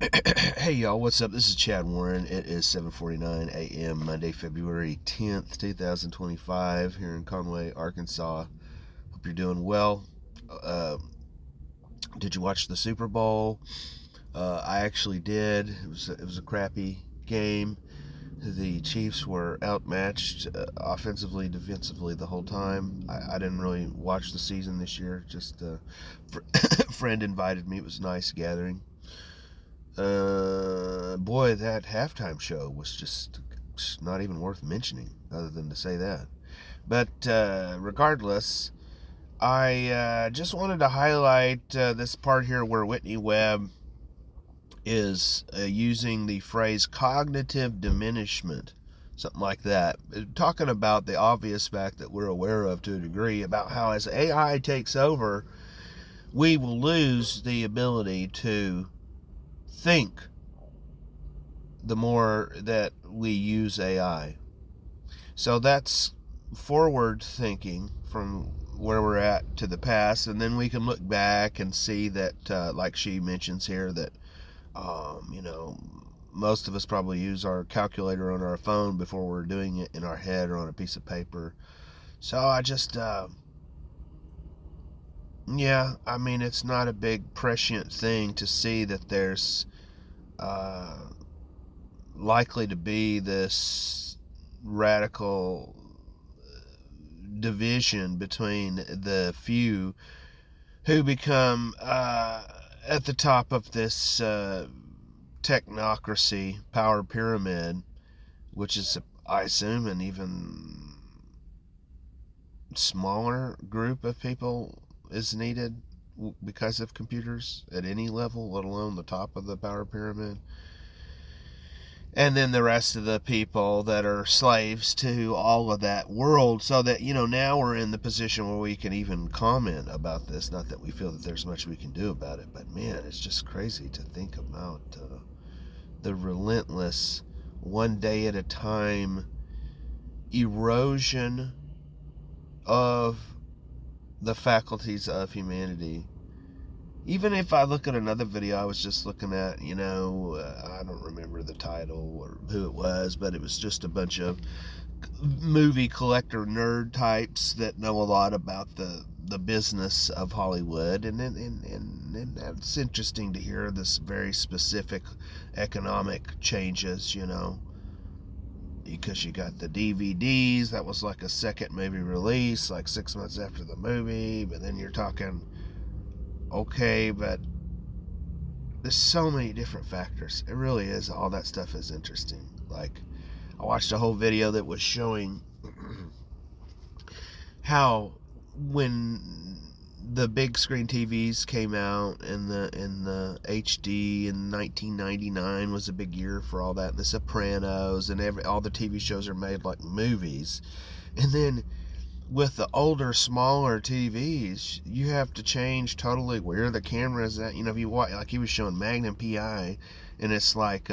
Hey y'all, what's up? This is Chad Warren. It is 7:49 a.m. Monday, February 10th, 2025 here in Conway, Arkansas. Hope you're doing well. Uh, did you watch the Super Bowl? I actually did. It was a crappy game. The Chiefs were outmatched offensively, defensively the whole time. I didn't really watch the season this year. Just a friend invited me. It was a nice gathering. Boy, that halftime show was just not even worth mentioning, other than to say that. But regardless, I just wanted to highlight this part here where Whitney Webb is using the phrase cognitive diminishment, something like that, talking about the obvious fact that we're aware of to a degree about how as AI takes over, we will lose the ability to think the more that we use AI. So that's forward thinking from where we're at to the past, and then we can look back and see that, like she mentions here, that you know, most of us probably use our calculator on our phone before we're doing it in our head or on a piece of paper. So I just, yeah, I mean, it's not a big prescient thing to see that there's uh, likely to be this radical division between the few who become at the top of this technocracy power pyramid, which is, I assume, an even smaller group of people is needed because of computers at any level, let alone the top of the power pyramid. And then the rest of the people that are slaves to all of that world, so that, now we're in the position where we can even comment about this. Not that we feel that there's much we can do about it, but man, it's just crazy to think about the relentless, one day at a time erosion of the faculties of humanity. Even if I look at another video I was just looking at, I don't remember the title or who it was, but it was just a bunch of movie collector nerd types that know a lot about the business of Hollywood, and that's interesting to hear this very specific economic changes, because you got the DVDs that was like a second movie release, like 6 months after the movie, but then you're talking, okay, but there's so many different factors. It really is. All that stuff is interesting. Like, I watched a whole video that was showing how when the big screen TVs came out and the HD in 1999 was a big year for all that. And the Sopranos and all the TV shows are made like movies, and then with the older, smaller TVs, you have to change totally where the camera is at. If you watch, like he was showing Magnum PI, and it's like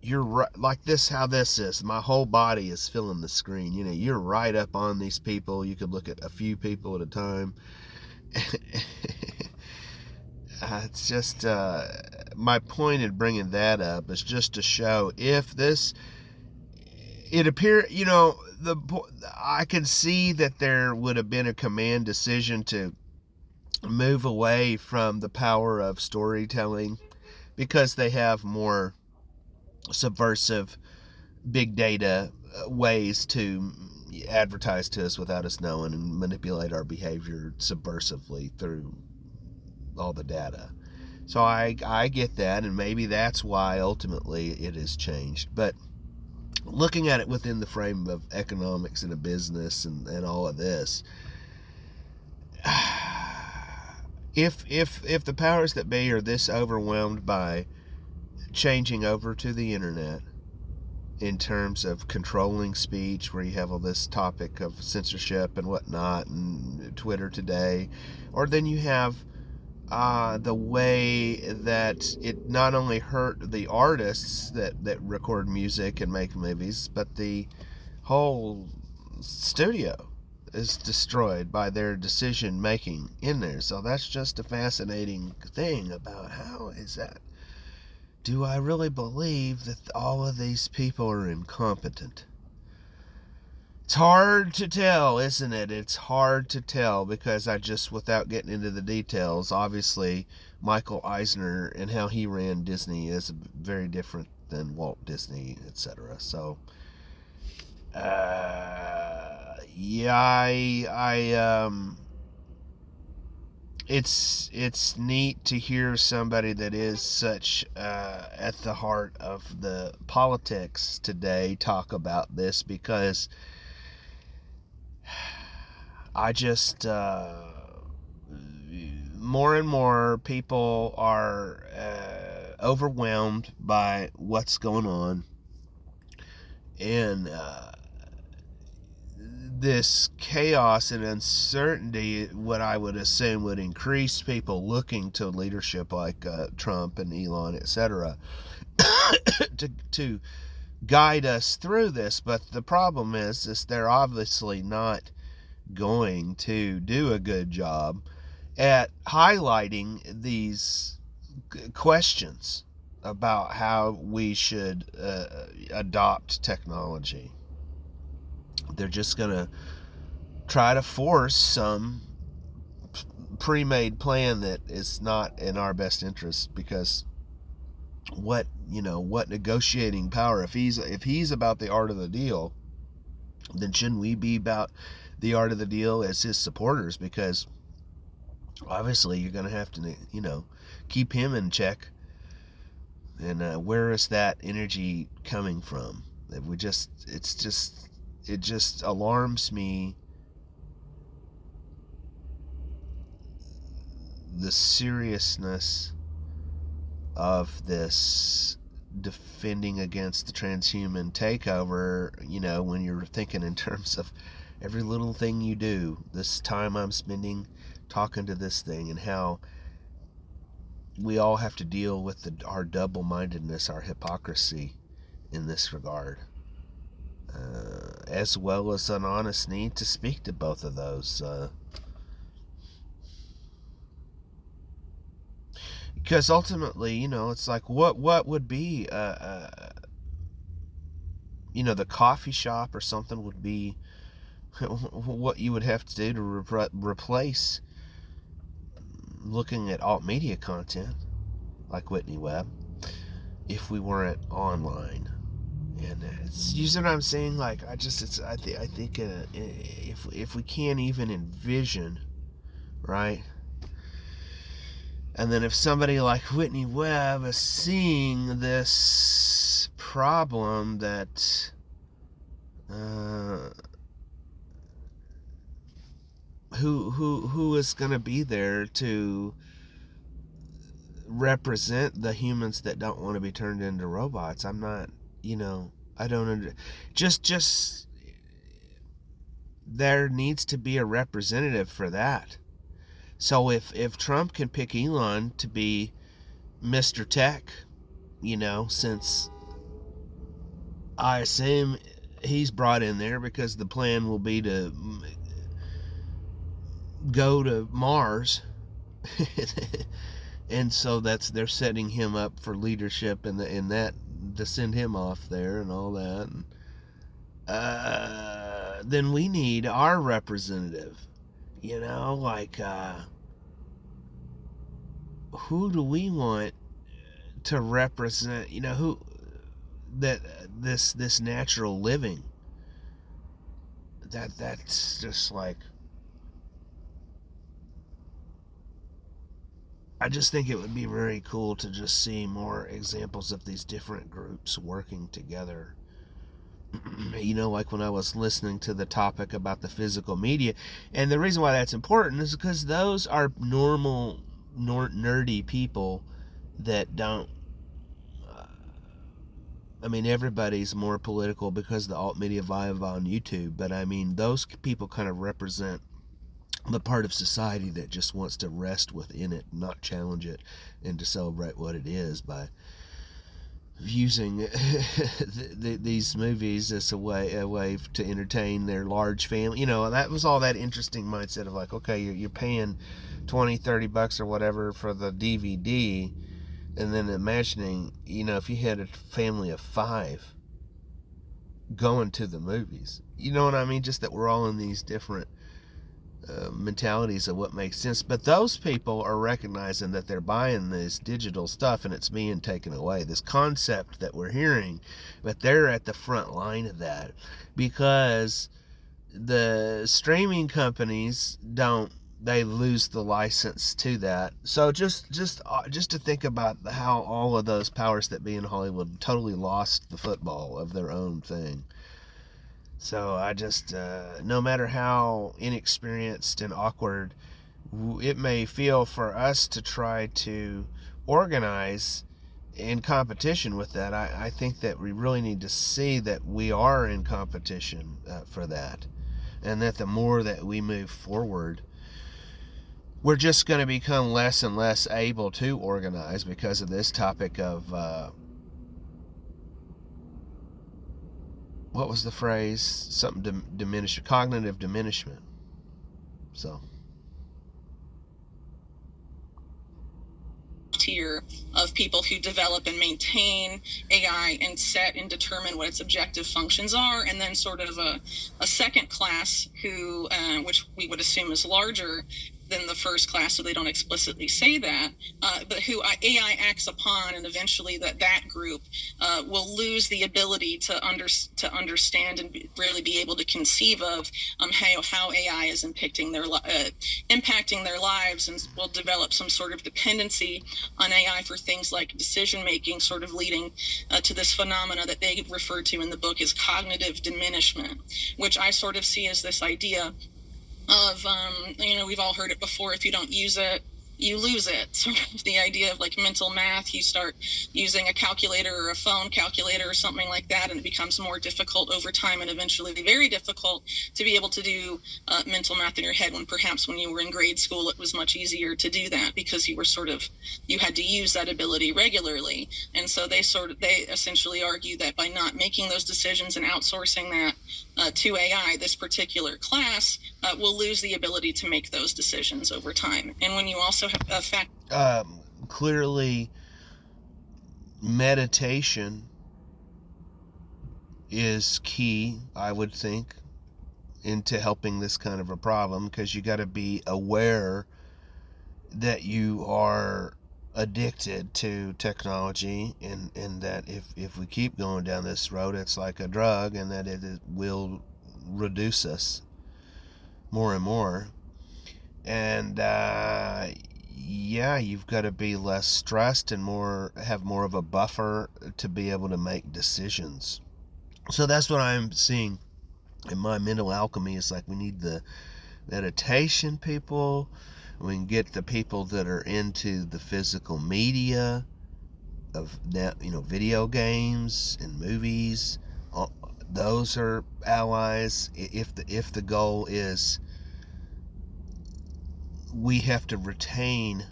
you're right, like this. How this is, my whole body is filling the screen. You're right up on these people. You could look at a few people at a time. It's just my point in bringing that up is just to show if this it appear I can see that there would have been a command decision to move away from the power of storytelling because they have more subversive big data ways to advertise to us without us knowing and manipulate our behavior subversively through all the data. So I get that, and maybe that's why ultimately it has changed. But looking at it within the frame of economics and a business and all of this, if the powers that be are this overwhelmed by changing over to the internet in terms of controlling speech, where you have all this topic of censorship and whatnot, and Twitter today, or then you have the way that it not only hurt the artists that record music and make movies, but the whole studio. is destroyed by their decision making in there. So that's just a fascinating thing about how is that. Do I really believe that all of these people are incompetent? It's hard to tell, isn't it? It's hard to tell because without getting into the details, obviously Michael Eisner and how he ran Disney is very different than Walt Disney, etc. So, yeah, it's neat to hear somebody that is such at the heart of the politics today talk about this, because I just more and more people are overwhelmed by what's going on, and this chaos and uncertainty, what I would assume would increase people looking to leadership like Trump and Elon, etc., to guide us through this. But the problem is they're obviously not going to do a good job at highlighting these questions about how we should adopt technology. They're just going to try to force some pre-made plan that is not in our best interest, because what negotiating power, if he's about the art of the deal, then shouldn't we be about the art of the deal as his supporters? Because obviously you're going to have to keep him in check. And where is that energy coming from? It just alarms me, the seriousness of this defending against the transhuman takeover, when you're thinking in terms of every little thing you do, this time I'm spending talking to this thing, and how we all have to deal with our double-mindedness, our hypocrisy in this regard, as well as an honest need to speak to both of those. Because ultimately, it's like, what would be, the coffee shop or something would be what you would have to do to replace looking at alt media content like Whitney Webb if we weren't online. And it's usually what I'm saying. Like, I think if we can't even envision, right? And then if somebody like Whitney Webb is seeing this problem that who is going to be there to represent the humans that don't want to be turned into robots? I'm not, I don't just there needs to be a representative for that. So if Trump can pick Elon to be Mr. Tech, since I assume he's brought in there because the plan will be to go to Mars, and so they're setting him up for leadership in that to send him off there and all that. And, then we need our representative. Who do we want to represent? Who that this natural living. That's just like, I just think it would be very cool to just see more examples of these different groups working together. Like when I was listening to the topic about the physical media, and the reason why that's important is because those are normal, nerdy people that don't. Everybody's more political because of the alt media vibe on YouTube, but those people kind of represent the part of society that just wants to rest within it, not challenge it, and to celebrate what it is by using these movies as a way to entertain their large family. That was all that interesting mindset of like, okay, you're paying 20-30 bucks or whatever for the DVD, and then imagining, if you had a family of 5 going to the movies, you know what I mean? Just that we're all in these different mentalities of what makes sense. But those people are recognizing that they're buying this digital stuff and it's being taken away. This concept that we're hearing, but they're at the front line of that because the streaming companies don't. They lose the license to that. So just to think about how all of those powers that be in Hollywood totally lost the football of their own thing. So I just, no matter how inexperienced and awkward it may feel for us to try to organize in competition with that, I think that we really need to see that we are in competition for that. And that the more that we move forward, we're just going to become less and less able to organize because of this topic of what was the phrase? Something diminish, cognitive diminishment. So. Tier of people who develop and maintain AI and set and determine what its objective functions are, and then sort of a second class who, which we would assume is larger than the first class, so they don't explicitly say that, but who AI acts upon, and eventually that group will lose the ability to understand and really be able to conceive of how AI is impacting their lives, and will develop some sort of dependency on AI for things like decision making, sort of leading to this phenomena that they refer to in the book as cognitive diminishment, which I sort of see as this idea of, we've all heard it before, if you don't use it, you lose it. Sort of the idea of like mental math, you start using a calculator or a phone calculator or something like that, and it becomes more difficult over time and eventually very difficult to be able to do mental math in your head, when perhaps when you were in grade school it was much easier to do that because you had to use that ability regularly. And so they essentially argue that by not making those decisions and outsourcing that to AI, this particular class will lose the ability to make those decisions over time. And when you also have a fact, clearly, meditation is key, I would think, into helping this kind of a problem, because you got to be aware that you are addicted to technology, and that if we keep going down this road, it's like a drug, and that it will reduce us more and more. And you've got to be less stressed and have more of a buffer to be able to make decisions. So that's what I'm seeing in my mental alchemy. Is like, we need the meditation people. We can get the people that are into the physical media of video games and movies. Those are allies. If the goal is we have to retain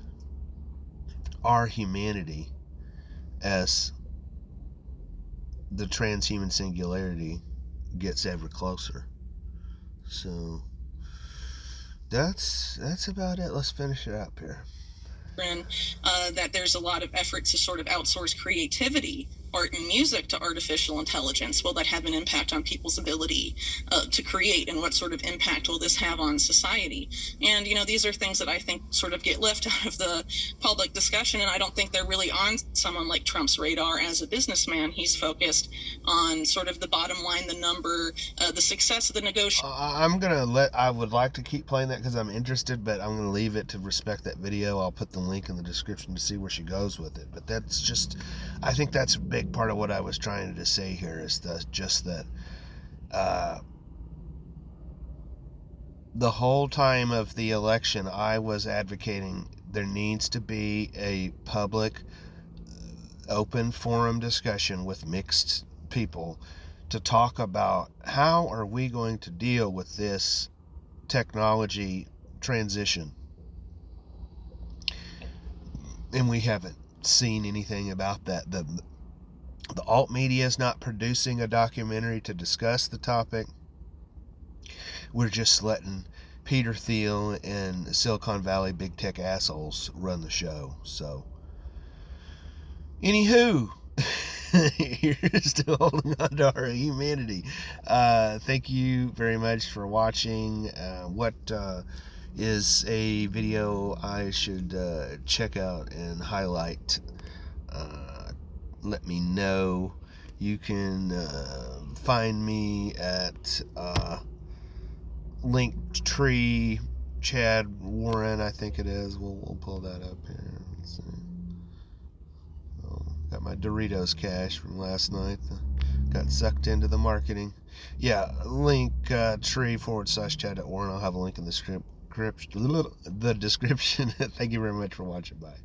our humanity as the transhuman singularity gets ever closer. So that's about it. Let's finish it up here. That there's a lot of effort to sort of outsource creativity, art and music, to artificial intelligence. Will that have an impact on people's ability to create, and what sort of impact will this have on society? And these are things that I think sort of get left out of the public discussion, and I don't think they're really on someone like Trump's radar as a businessman. He's focused on sort of the bottom line, the number, the success of the negotiation. I would like to keep playing that because I'm interested, but I'm gonna leave it to respect that video. I'll put the link in the description to see where she goes with it. But that's just, I think that's a big part of what I was trying to say here, is that the whole time of the election, I was advocating there needs to be a public, open forum discussion with mixed people to talk about how are we going to deal with this technology transition. And we haven't seen anything about that. The alt media is not producing a documentary to discuss the topic. We're just letting Peter Thiel and Silicon Valley big tech assholes run the show. So, anywho, you're still holding on to our humanity. Thank you very much for watching. What is a video I should check out and highlight? Let me know. You can find me at Linktree, Chad Warren, I think it is. We'll pull that up here. Let's see. Oh, got my Doritos cash from last night. Got sucked into the marketing. Yeah, Linktree / Chad Warren. I'll have a link in the description. Thank you very much for watching. Bye.